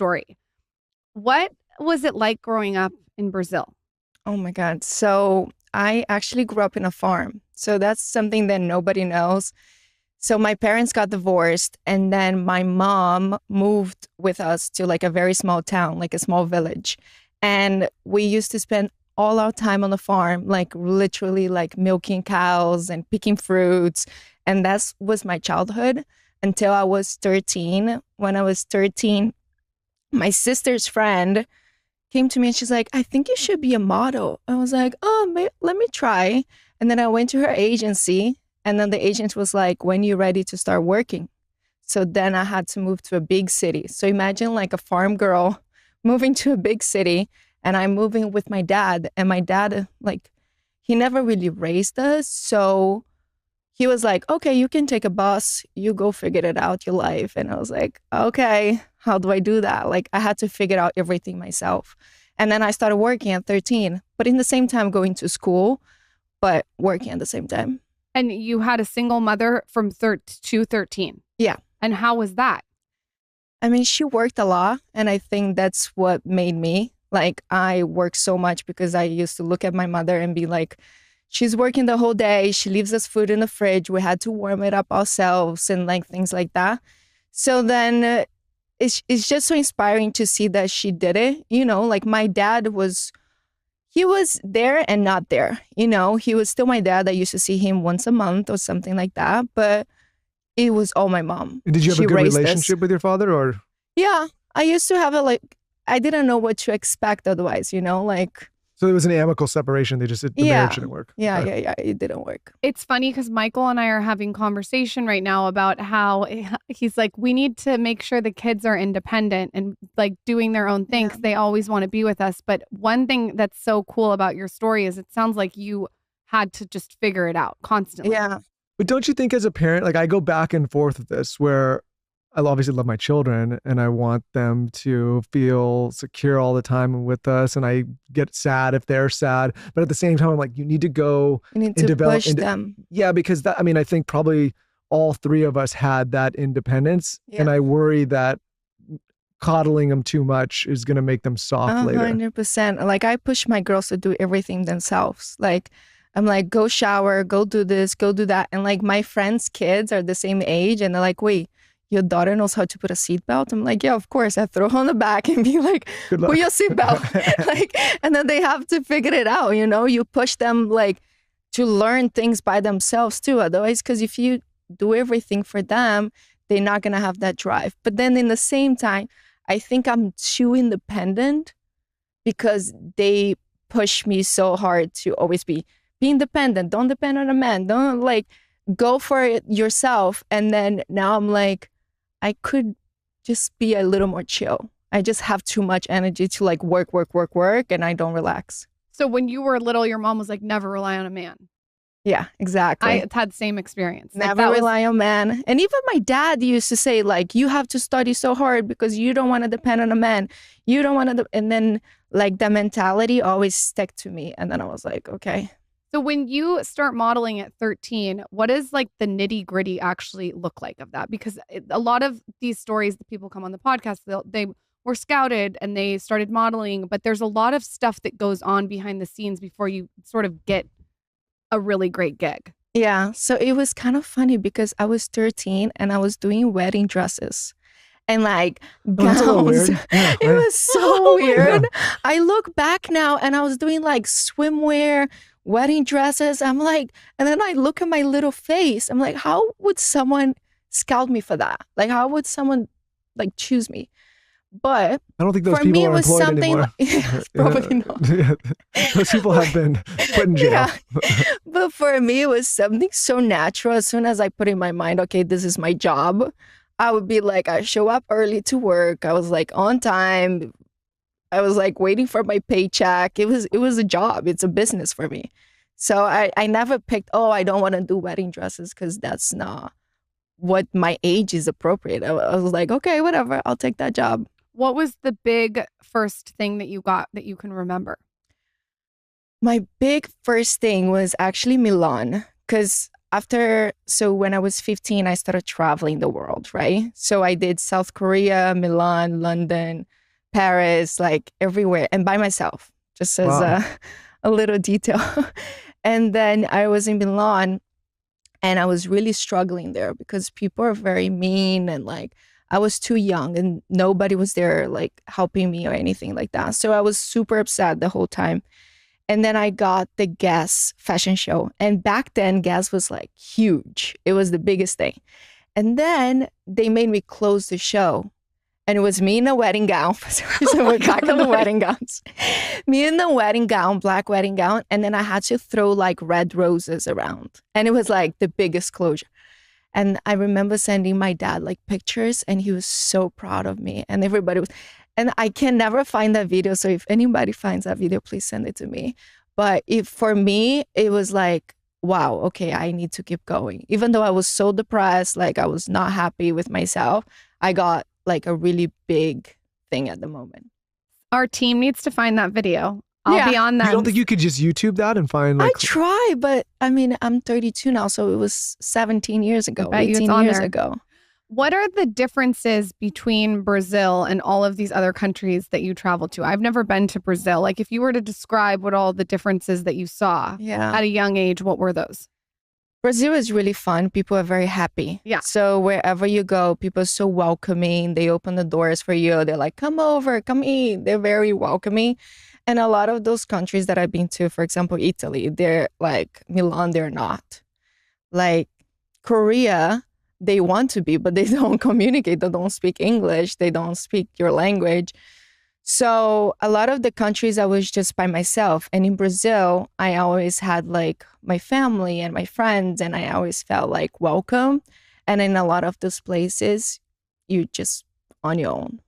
story. What was it like growing up in Brazil? Oh my God. So I actually grew up in a farm. So that's something that nobody knows. So my parents got divorced, and then my mom moved with us to like a very small town, like a small village. And we used to spend all our time on the farm, like literally like milking cows and picking fruits. And that was my childhood until I was 13. When I was 13, my sister's friend came to me and she's like, I think you should be a model. I was like, oh, let me try. And then I went to her agency, and then the agent was like, when you ready to start working? So then I had to move to a big city. So imagine like a farm girl moving to a big city, and I'm moving with my dad. And my dad, like, he never really raised us. So he was like, okay, you can take a bus, you go figure it out your life. And I was like, okay, how do I do that? Like, I had to figure out everything myself. And then I started working at 13, but in the same time going to school, but working at the same time. And you had a single mother from 13. Yeah. And how was that? I mean, she worked a lot, and I think that's what made me. Like, I worked so much because I used to look at my mother and be like, she's working the whole day. She leaves us food in the fridge. We had to warm it up ourselves and like things like that. So then it's just so inspiring to see that she did it. You know, like my dad he was there and not there. You know, he was still my dad. I used to see him once a month or something like that. But it was all my mom. Did you have She a good raised us. relationship with your father, or? Yeah, I used to have I didn't know what to expect otherwise, you know, like. So it was an amicable separation. The marriage didn't work. Yeah, Okay. yeah, it didn't work. It's funny because Michael and I are having conversation right now about how he's like, we need to make sure the kids are independent and like doing their own thing because they always want to be with us. But one thing that's so cool about your story is it sounds like you had to just figure it out constantly. Yeah. But don't you think as a parent, like I go back and forth with this where I obviously love my children and I want them to feel secure all the time with us, and I get sad if they're sad. But at the same time, I'm like, you need to go and develop push them. Yeah, because I think probably all three of us had that independence, and I worry that coddling them too much is going to make them soft later. 100%. Like I push my girls to do everything themselves. Like I'm like, go shower, go do this, go do that. And like my friends' kids are the same age, and they're like, wait, your daughter knows how to put a seatbelt? I'm like, yeah, of course. I throw her on the back and be like, put your seatbelt. Like, and then they have to figure it out, you know? You push them like to learn things by themselves too. Otherwise, because if you do everything for them, they're not going to have that drive. But then in the same time, I think I'm too independent because they push me so hard to always be independent. Don't depend on a man. Don't like go for it yourself. And then now I'm like, I could just be a little more chill. I just have too much energy to like work, and I don't relax. So when you were little, your mom was like, never rely on a man. Yeah, exactly. I had the same experience. Never rely on man. And even my dad used to say like, you have to study so hard because you don't want to depend on a man. You don't want to. And then like the mentality always stuck to me. And then I was like, okay. So when you start modeling at 13, what does like the nitty gritty actually look like of that? Because a lot of these stories that people come on the podcast, they were scouted and they started modeling, but there's a lot of stuff that goes on behind the scenes before you sort of get a really great gig. Yeah. So it was kind of funny because I was 13 and I was doing wedding dresses. And like gowns. Yeah, it was so weird. I look back now and I was doing like swimwear, wedding dresses. I'm like, and then I look at my little face. I'm like, how would someone scout me for that? Like, how would someone like choose me? But I don't think those for people me, are it was employed something anymore. probably not. Those people have been put in jail. Yeah. But for me, it was something so natural. As soon as I put in my mind, okay, this is my job, I would be like, I show up early to work. I was like on time. I was like waiting for my paycheck. It was a job. It's a business for me. So I never picked, I don't want to do wedding dresses because that's not what my age is appropriate. I was like, okay, whatever. I'll take that job. What was the big first thing that you got that you can remember? My big first thing was actually Milan because so when I was 15, I started traveling the world, right? So I did South Korea, Milan, London, Paris, like everywhere, and by myself, just as Wow. a little detail. And then I was in Milan, and I was really struggling there because people are very mean, and like I was too young and nobody was there like helping me or anything like that. So I was super upset the whole time. And then I got the Guess fashion show. And back then, Guess was like huge. It was the biggest thing. And then they made me close the show. And it was me in a wedding gown. So we're back in the wedding gowns. Me in the wedding gown, black wedding gown. And then I had to throw like red roses around. And it was like the biggest closure. And I remember sending my dad like pictures, and he was so proud of me. And everybody was, and I can never find that video. So if anybody finds that video, please send it to me. But for me, it was like, wow, okay, I need to keep going. Even though I was so depressed, like I was not happy with myself, I got like a really big thing at the moment. Our team needs to find that video. I'll be on that. You don't think you could just YouTube that and find like... I try, but I mean, I'm 32 now, so it was 17 years ago, 18 years ago. What are the differences between Brazil and all of these other countries that you travel to? I've never been to Brazil. Like if you were to describe what all the differences that you saw at a young age, what were those? Brazil is really fun. People are very happy. Yeah. So wherever you go, people are so welcoming. They open the doors for you. They're like, come over, come eat. They're very welcoming. And a lot of those countries that I've been to, for example, Italy, they're like Milan, they're not. Like Korea, they want to be, but they don't communicate. They don't speak English. They don't speak your language. So a lot of the countries I was just by myself. And in Brazil, I always had like my family and my friends, and I always felt like welcome. And in a lot of those places, you just on your own.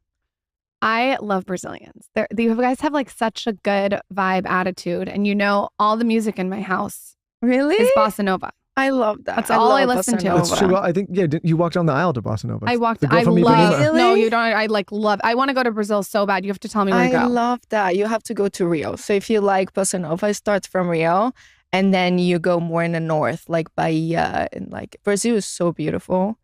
I love Brazilians. You guys have like such a good vibe attitude. And you know, all the music in my house is bossa nova. I love that. That's all I listen to. That's true. I think, yeah, you walked down the aisle to Bossa Nova. I walked. I love. Really? No, you don't. I like love. I want to go to Brazil so bad. You have to tell me where to go. I love that. You have to go to Rio. So if you like Bossa Nova, it starts from Rio, and then you go more in the north, like Bahia, and like Brazil is so beautiful.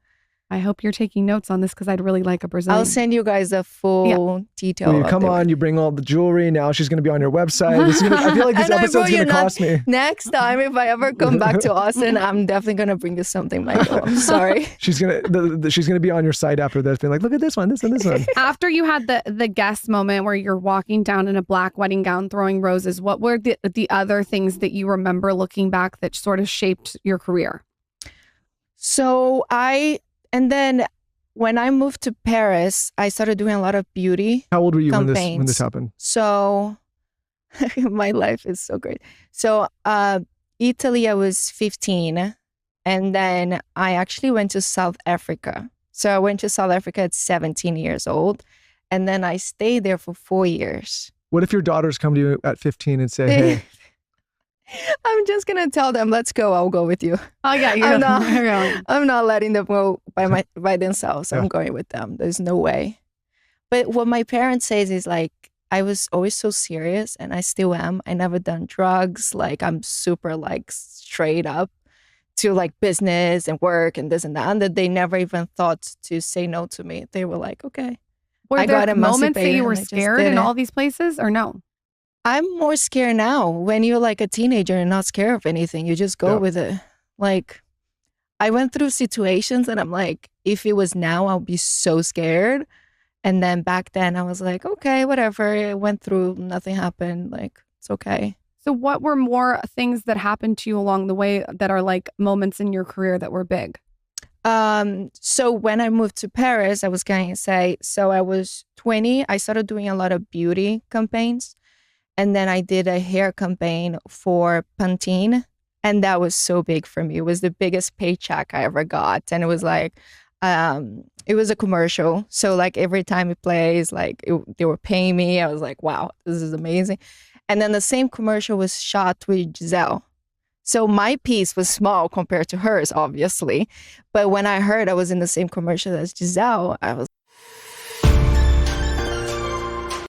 I hope you're taking notes on this because I'd really like a Brazilian. I'll send you guys a full detail. Well, you come on, you bring all the jewelry. Now she's going to be on your website. I feel like this episode's going to cost me. Next time, if I ever come back to Austin, I'm definitely going to bring you something, Michael. I'm sorry. She's gonna be on your site after this, being like, look at this one, this one, this one. After you had the guest moment where you're walking down in a black wedding gown throwing roses, what were the other things that you remember looking back that sort of shaped your career? And then when I moved to Paris, I started doing a lot of beauty. How old were you when campaigns. this happened? So my life is so great. So Italy, I was 15. And then I actually went to South Africa. So I went to South Africa at 17 years old. And then I stayed there for 4 years. What if your daughters come to you at 15 and say, hey... I'm just going to tell them, let's go. I'll go with you. Oh, yeah. I'm not letting them go by themselves. I'm going with them. There's no way. But what my parents say is like, I was always so serious, and I still am. I never done drugs. Like I'm super like straight up to like business and work and this and that. And that they never even thought to say no to me. They were like, okay. Were there moments that you were scared in all these places or no? I'm more scared now. When you're like a teenager and not scared of anything, you just go with it. Like, I went through situations and I'm like, if it was now, I'll be so scared. And then back then I was like, okay, whatever. It went through, nothing happened. Like, it's okay. So what were more things that happened to you along the way that are like moments in your career that were big? So when I moved to Paris, I was going to say, so I was 20. I started doing a lot of beauty campaigns. And then I did a hair campaign for Pantene. And that was so big for me. It was the biggest paycheck I ever got. And it was like, it was a commercial. So like every time it plays, like they were paying me. I was like, wow, this is amazing. And then the same commercial was shot with Giselle. So my piece was small compared to hers, obviously. But when I heard I was in the same commercial as Giselle, I was